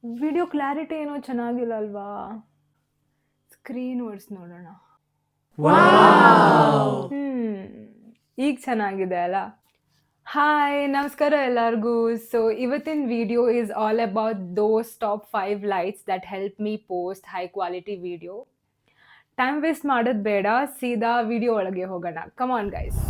Video clarity ಏನೋ ಚೆನ್ನಾಗಿಲ್ಲ ಅಲ್ವಾ? ಸ್ಕ್ರೀನ್ ವರ್ಡ್ಸ್ ನೋಡೋಣ. ಈಗ ಚೆನ್ನಾಗಿದೆ ಅಲ್ಲ? ಹಾಯ್, ನಮಸ್ಕಾರ ಎಲ್ಲರಿಗೂ. ಸೊ ಇವತ್ತಿನ video is all about those top 5 lights that help me post high quality video. Time waste ಮಾಡೋದು ಬೇಡ, ಸೀದಾ ವಿಡಿಯೋ ಒಳಗೆ ಹೋಗೋಣ. Come on guys.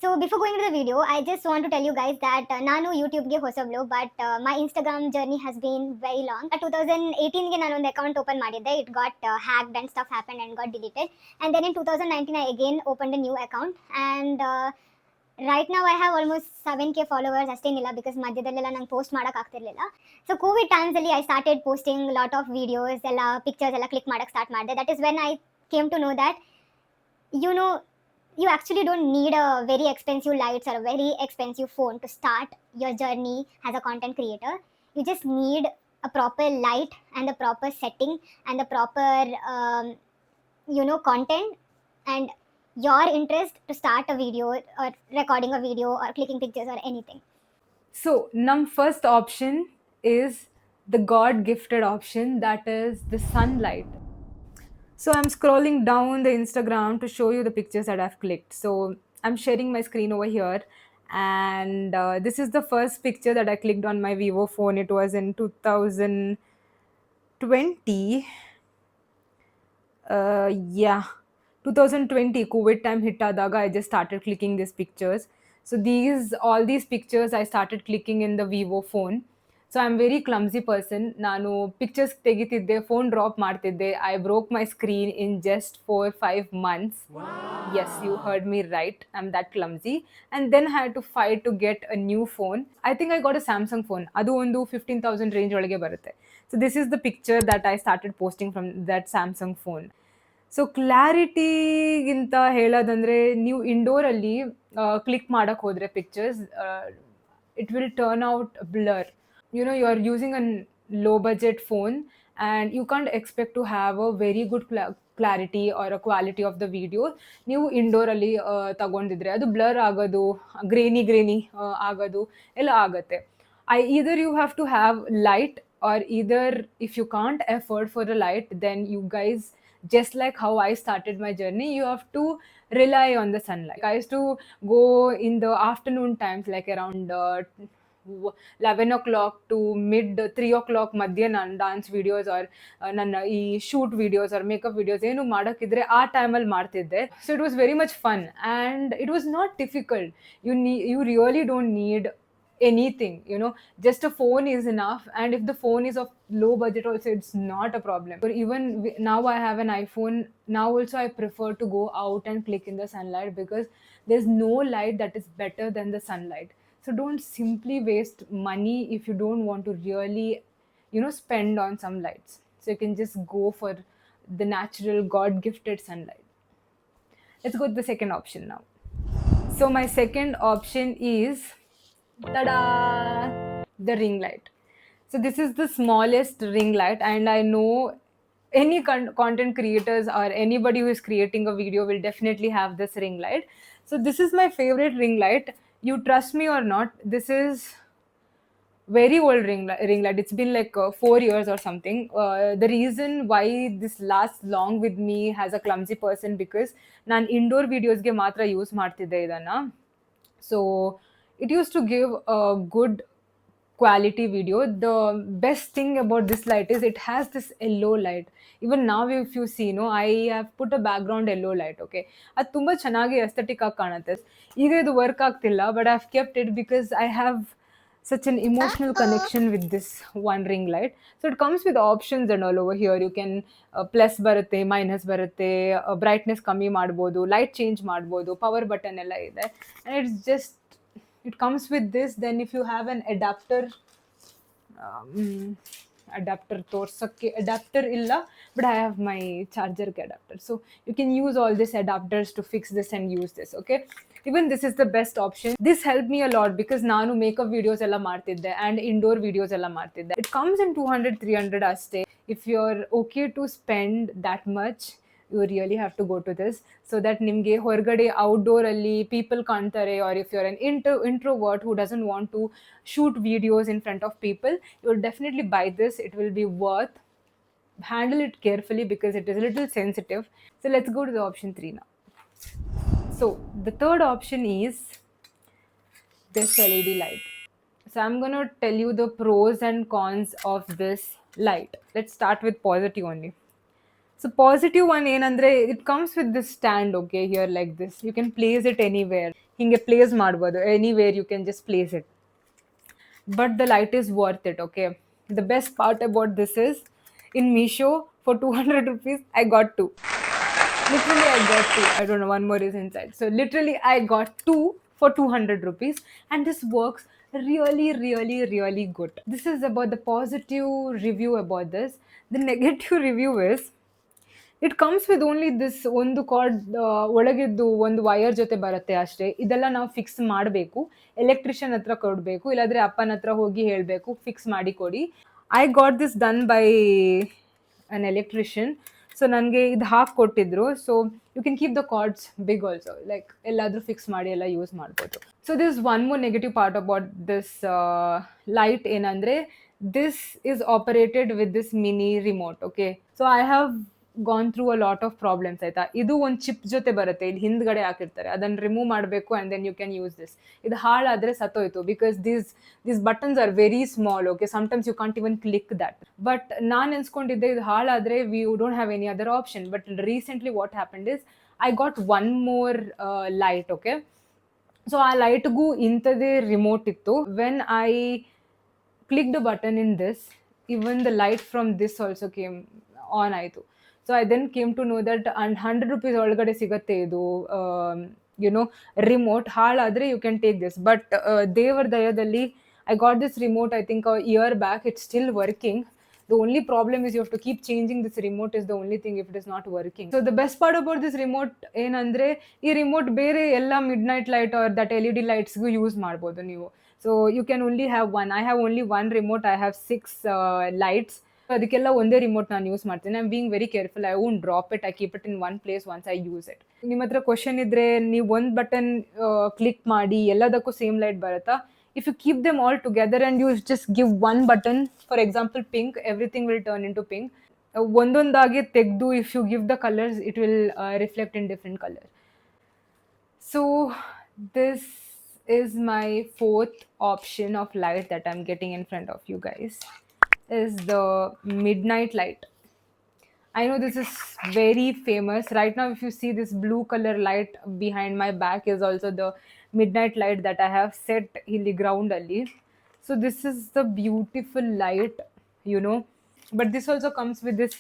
So before going to the video, I just want to tell you guys that ನಾನು ಯೂಟ್ಯೂಬ್ಗೆ ಹೊಸಬ್ಳು, but my Instagram journey has been very long. 2018ಗೆ ನಾನು ಒಂದು ಅಕೌಂಟ್ ಓಪನ್ ಮಾಡಿದ್ದೆ. It got hacked and stuff happen and got deleted. And then in 2019 I again opened a new account. And right ನಾವು I have almost 7K followers. ಅಷ್ಟೇನಿಲ್ಲ, because ಮಧ್ಯದಲ್ಲೆಲ್ಲ ನಂಗೆ post ಮಾಡೋಕ್ಕಾಗ್ತಿರ್ಲಿಲ್ಲ. So Covid ಟೈಮ್ಸಲ್ಲಿ I started posting lot of videos, ಎಲ್ಲ pictures ಎಲ್ಲ click ಮಾಡೋಕ್ಕೆ start ಮಾಡಿದೆ. That is when I came to know that you actually don't need a very expensive lights or a very expensive phone to start your journey as a content creator. You just need a proper light and the proper setting and the proper content and your interest to start a video or recording a video or clicking pictures or anything. So num first option is the God gifted option, that is the sunlight. So I'm scrolling down the Instagram to show you the pictures that I've clicked. So I'm sharing my screen over here, and this is the first picture that I clicked on my Vivo phone. It was in 2020. 2020 COVID time hit adaga I just started clicking these pictures. So all these pictures I started clicking in the Vivo phone. So I'm very clumsy person. ನಾನು pictures ತೆಗಿತಿದ್ದೆ, phone drop ಮಾಡ್ತಿದ್ದೆ. I broke my screen in just 4-5 months. Yes, you heard me right. I'm that clumsy. And then I had to fight to get a new phone. I think I got a Samsung phone. ಅದು ಒಂದು 15,000 range ಒಳಗೆ ಬರುತ್ತೆ. So this is the picture that I started posting from that Samsung phone. So ಕ್ಲಾರಿಟಿಗಿಂತ ಹೇಳೋದಂದರೆ, ನೀವು ಇಂಡೋರಲ್ಲಿ click ಮಾಡೋಕ್ಕೆ ಹೋದರೆ pictures, it will turn out blur. You are using a low budget phone and you can't expect to have a very good clarity or a quality of the video. ನೀವು ಇಂಡೋರಲ್ಲಿ ತಗೊಂಡಿದ್ರೆ ಅದು blur ಆಗೋದು, ಗ್ರೇನಿ ಆಗೋದು ಎಲ್ಲ ಆಗುತ್ತೆ. either you have to have light, or either if you can't afford for the light, then you guys, just like how I started my journey, you have to rely on the sunlight. I used to go in the afternoon times, like around 11 o'clock to mid 3 o'clock ಮಧ್ಯೆ ನಾನು dance videos or ನನ್ನ ಈ shoot videos or makeup videos ಏನು ಮಾಡೋಕ್ಕಿದ್ರೆ ಆ ಟೈಮಲ್ಲಿ ಮಾಡ್ತಿದ್ದೆ. So it was very much fun and it was not difficult. you really don't need anything, just a phone is enough. And if the phone is of low budget also, it's not a problem. Or even now I have an iPhone. Now also I prefer to go out and click in the sunlight, because there's no light that is better than the sunlight. So don't simply waste money if you don't want to really spend on some lights. So you can just go for the natural God gifted sunlight. Let's go to the second option now. So my second option is, tada, the ring light. So this is the smallest ring light, and I know any content creators or anybody who is creating a video will definitely have this ring light. So this is my favorite ring light. You trust me or not, this is very old ring light. It's been like 4 years or something. The reason why this lasts long with me as a clumsy person, because ನಾನು indoor ವಿಡಿಯೋಸ್ಗೆ ಮಾತ್ರ use ಮಾಡ್ತಿದ್ದೆ ಇದನ್ನು. So it used to give a good quality video. The best thing about this light is it has this yellow light. Even now if you see, I have put a background yellow light. Okay, ಅದು ತುಂಬ ಚೆನ್ನಾಗಿ aesthetic ಆಗಿ ಕಾಣುತ್ತೆ. ಈಗ ಇದು work ಆಗ್ತಿಲ್ಲ, but I've kept it because I have such an emotional connection with this one ring light. So it comes with options and all over here. You can plus ಬರುತ್ತೆ, minus ಬರುತ್ತೆ, brightness ಕಮ್ಮಿ ಮಾಡ್ಬೋದು, light change ಮಾಡ್ಬೋದು, power button ಎಲ್ಲ ಇದೆ. And it's just, it comes with this. Then if you have an adapter, ತೋರ್ಸಕ್ಕೆ adapter ಇಲ್ಲ, but I have my ಚಾರ್ಜರ್ಗೆ adapter. So you can use all this adapters to fix this and use this. Okay, even this is the best option. This help me a lot, because ನಾನು makeup videos ಎಲ್ಲ ಮಾಡ್ತಿದ್ದೆ and indoor videos ಎಲ್ಲ ಮಾಡ್ತಿದ್ದೆ. It comes in 200-300 ಅಷ್ಟೇ. If you are okay to spend that much, you really have to go to this, so that ನಿಮಗೆ ಹೊರಗಡೆ outdoor ಅಲ್ಲಿ people ಕಾಣ್ತಾರೆ, or if you're an introvert who doesn't want to shoot videos in front of people, you will definitely buy this. It will be worth. Handle it carefully because it is a little sensitive. So let's go to the option 3 now. So the third option is this LED light. So I'm going to tell you the pros and cons of this light. Let's start with positive only. So positive one ಏನಂದ್ರೆ, it comes with this stand, okay, here like this. You can place it anywhere. ಹಿಂಗೆ place ಮಾಡ್ಬೋದು, anywhere you can just place it. But the light is worth it, okay. The best part about this is, in Meesho, for 200 rupees, I got two. Literally, I got two. I don't know, one more is inside. So literally, I got two for 200 rupees, and this works really, really, really good. This is about the positive review about this. The negative review is, it comes with only this ಒಂದು card, ಒಳಗಿದ್ದು ಒಂದು wire ಜೊತೆ ಬರುತ್ತೆ ಅಷ್ಟೇ. ಇದೆಲ್ಲ ನಾವು fix ಮಾಡಬೇಕು, electrician ಹತ್ರ ಕೊಡಬೇಕು, ಇಲ್ಲಾಂದರೆ ಅಪ್ಪನ ಹತ್ರ ಹೋಗಿ ಹೇಳಬೇಕು ಫಿಕ್ಸ್ ಮಾಡಿ ಕೊಡಿ. I got this done by an electrician. So ನನಗೆ ಇದು ಹಾಕಿ ಕೊಟ್ಟಿದ್ರು. So you can keep the cards big also, like ಎಲ್ಲಾದರೂ ಫಿಕ್ಸ್ ಮಾಡಿ ಎಲ್ಲ ಯೂಸ್ ಮಾಡ್ಬೋದು. So this one more negative part about this light ಏನಂದರೆ, this is operated with this mini remote, okay. So I have gone through a lot of problems, ಆಯ್ತಾ. ಇದು ಒಂದು chip ಜೊತೆ ಬರುತ್ತೆ, ಇಲ್ಲಿ ಹಿಂದ್ಗಡೆ ಹಾಕಿರ್ತಾರೆ, ಅದನ್ನು ರಿಮೂವ್ ಮಾಡಬೇಕು and then you can use this. ಇದು ಹಾಳಾದರೆ ಸತ್ತೋಯ್ತು, because these buttons are very small, okay. Sometimes you can't even click that. But ನಾನು ಎನ್ಸ್ಕೊಂಡಿದ್ದೆ ಇದು ಹಾಳಾದರೆ we don't have any other option. But recently what happened is, I got one more light, okay. So ಆ ಲೈಟ್ಗೂ ಇಂಥದ್ದೇ remote ಇತ್ತು. When I clicked a button in this, even the light from this also came on ಆಯಿತು. So I then came to know that 100 rupees ಒಳಗಡೆ ಸಿಗುತ್ತೆ ಇದು remote. ಹಾಳಾದರೆ you can take this. But ದೇವರ ದಯದಲ್ಲಿ I got this remote, I think year back. It's still working. The only problem is you have to keep changing this remote is the only thing if it is not working. So the best part about this remote ಏನಂದರೆ, ಈ remote ಬೇರೆ ಎಲ್ಲ midnight light are that LED ಲೈಟ್ಸ್ಗೂ use ಮಾಡ್ಬೋದು ನೀವು. So you can only have one. I have only one remote. I have 6 lights. ಅದಕ್ಕೆಲ್ಲ ಒಂದೇ remote ನಾನು ಯೂಸ್ ಮಾಡ್ತೀನಿ. I am being very careful. I won't drop it. I keep it in one place once I use it. ನಿಮ್ಮ ಹತ್ರ question ಇದ್ದರೆ, ನೀವು ಒಂದು button click ಮಾಡಿ ಎಲ್ಲದಕ್ಕೂ ಸೇಮ್ ಲೈಟ್ ಬರುತ್ತಾ? If you keep them all together and you just give one button, for example pink, everything will turn into pink. Ondondage tegdu, if you give the colors, it will reflect in different colors. So this is my fourth option of light that I'm getting in front of you guys, is the midnight light. I know this is very famous. Right now, if you see this blue color light behind my back is also the midnight light that I have set ಇಲ್ಲಿ ground ಅಲ್ಲಿ. So this is the beautiful light, But this also comes with this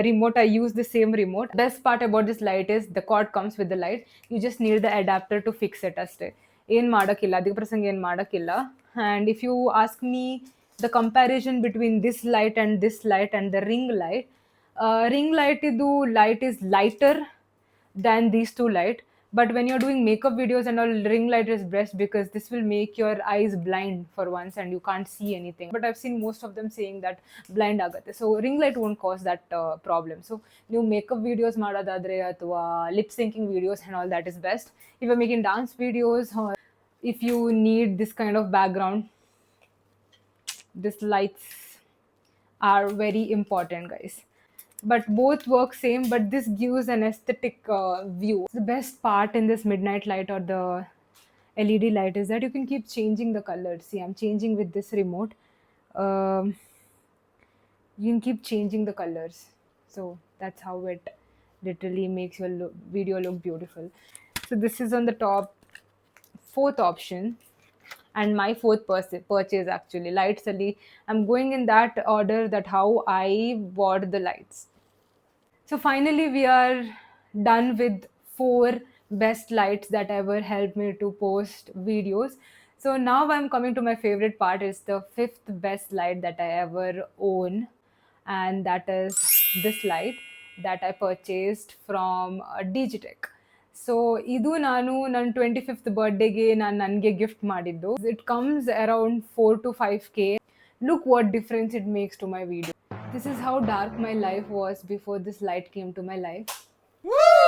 remote. I use the same remote. Best part about this light is the cord comes with the light. You just need the adapter to fix it ಅಷ್ಟೇ. ಏನು ಮಾಡೋಕ್ಕಿಲ್ಲ, ಅದಕ್ಕೆ ಪ್ರಸಂಗ ಏನು ಮಾಡೋಕ್ಕಿಲ್ಲ. And if you ask me the comparison between this light and this light and the ring light, ಇದು light is lighter than these two light. But when you're doing makeup videos and all, ring light is best because this will make your eyes blind for once and you can't see anything. But I've seen most of them saying that blind ಆಗುತ್ತೆ. So ring light won't cause that problem. So ನೀವು makeup videos ಮಾಡೋದಾದ್ರೆ ಅಥವಾ lip syncing videos and all, that is best. If you're making dance videos or if you need this kind of background, these lights are very important, guys. But both work same, but this gives an aesthetic view. The best part in this midnight light or the LED light is that you can keep changing the colors. See, I'm changing with this remote. You can keep changing the colors. So that's how it literally makes your video look beautiful. So this is on the top, fourth option. And my fourth purchase actually, lights ali. I'm going in that order that how I bought the lights. So finally we are done with 4 best lights that ever helped me to post videos. So now I'm coming to my favorite part, is the 5th best light that I ever own, and that is this light that I purchased from Digitech. So ಇದು ನಾನು ನನ್ನ 25th ಬರ್ಡೇಗೆ ನನಗೆ gift ಮಾಡಿದ್ದು. It comes around 4 to 5K. Look what difference it makes to my video. This is how dark my life was before this light came to my life.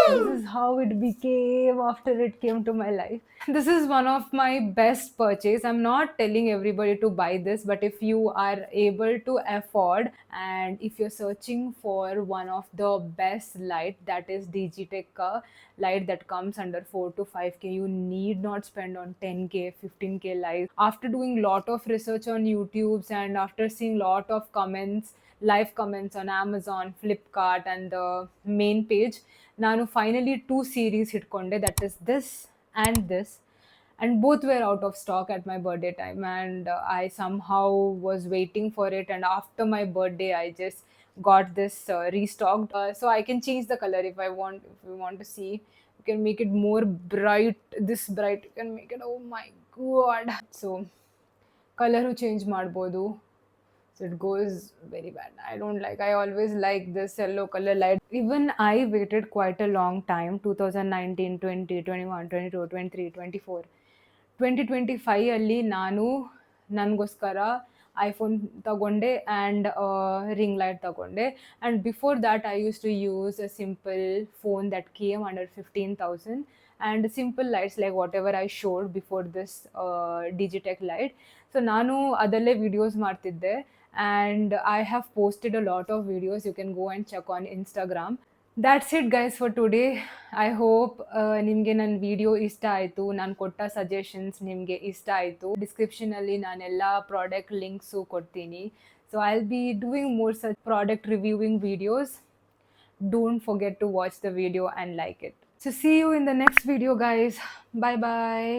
This is how it became after it came to my life. This is one of my best purchase. I'm not telling everybody to buy this, but if you are able to afford and if you're searching for one of the best light, that is Digitech ka light that comes under 4 to 5k, you need not spend on 10k 15k light. After doing lot of research on YouTube's and after seeing lot of comments, live comments on Amazon, Flipkart and the main page, ನಾನು finally 2 series ಹಿಡ್ಕೊಂಡೆ, that is this and this, and both were out of stock at my birthday time, and I somehow was waiting for it, and after my birthday I just got this restocked, so I can change the color if I want. If you want to see, you can make it more bright, this bright, you can make it, oh my god, so color change ಮಾಡ್ಬೋದು. So it goes very bad. I don't like, I always like this yellow color light. Even I waited quite a long time, 2019, 20, 21, 22, 23, 24. 2025 ಅಲ್ಲಿ ನಾನು ನನಗೋಸ್ಕರ iPhone ತಗೊಂಡೆ and ring light ತಗೊಂಡೆ. And before that I use to use a simple phone that came under 15,000 and simple lights like whatever I showed before this Digitech light. So ನಾನು ಅದಲ್ಲೇ videos ಮಾಡ್ತಿದ್ದೆ and I have posted a lot of videos. You can go and check on Instagram. That's it guys for today. I hope ನಿಮಗೆ ನನ್ನ video ಇಷ್ಟ ಆಯಿತು, ನಾನು ಕೊಟ್ಟ suggestions ನಿಮಗೆ ಇಷ್ಟ ಆಯಿತು. ಡಿಸ್ಕ್ರಿಪ್ಷನಲ್ಲಿ ನಾನೆಲ್ಲ ಪ್ರಾಡಕ್ಟ್ ಲಿಂಕ್ಸು ಕೊಡ್ತೀನಿ. So I will be doing more such product reviewing videos. Don't forget to watch the video and like it. So see you in the next video guys. Bye bye.